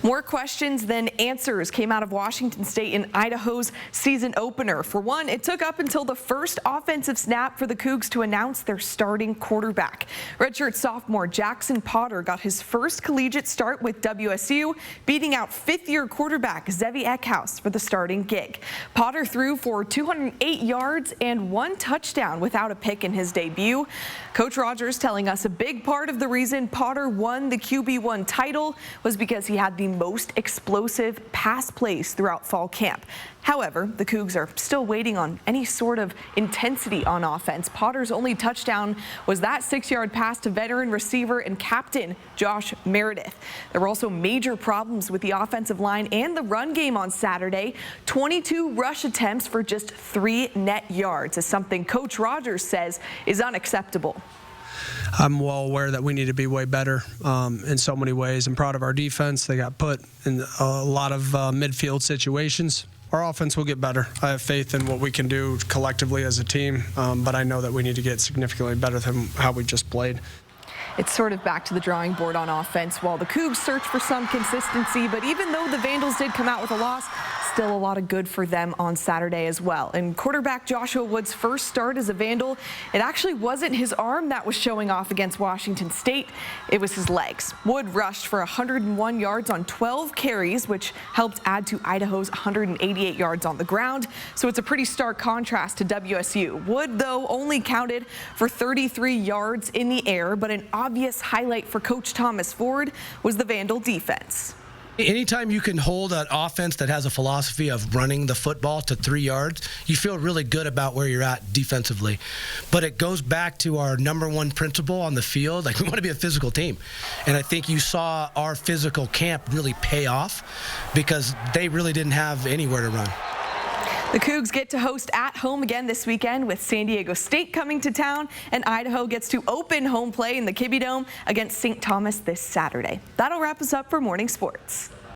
More questions than answers came out of Washington State in Idaho's season opener. For one, it took up until the first offensive snap for the Cougs to announce their starting quarterback. Redshirt sophomore Jackson Potter got his first collegiate start with WSU, beating out fifth-year quarterback Zevi Eckhouse for the starting gig. Potter threw for 208 yards and 1 touchdown without a pick in his debut. Coach Rogers telling us a big part of the reason Potter won the QB1 title was because he had the most explosive pass plays throughout fall camp. However, the Cougs are still waiting on any sort of intensity on offense. Potter's only touchdown was that 6-yard pass to veteran receiver and captain Josh Meredith. There were also major problems with the offensive line and the run game on Saturday. 22 rush attempts for just 3 net yards is something Coach Rogers says is unacceptable. I'm well aware that we need to be way better in so many ways. I'm proud of our defense. They got put in a lot of midfield situations. Our offense will get better. I have faith in what we can do collectively as a team, but I know that we need to get significantly better than how we just played. It's sort of back to the drawing board on offense while the Cougs search for some consistency, but even though the Vandals did come out with a loss, still a lot of good for them on Saturday as well. And quarterback Joshua Wood's first start as a Vandal, it actually wasn't his arm that was showing off against Washington State, it was his legs. Wood rushed for 101 yards on 12 carries, which helped add to Idaho's 188 yards on the ground. So it's a pretty stark contrast to WSU. Wood, though, only counted for 33 yards in the air, but an obvious highlight for Coach Thomas Ford was the Vandal defense. Anytime you can hold an offense that has a philosophy of running the football to 3 yards, you feel really good about where you're at defensively. But it goes back to our #1 principle on the field. Like, we want to be a physical team. And I think you saw our physical camp really pay off because they really didn't have anywhere to run. The Cougs get to host at home again this weekend with San Diego State coming to town, and Idaho gets to open home play in the Kibbie Dome against St. Thomas this Saturday. That'll wrap us up for Morning Sports.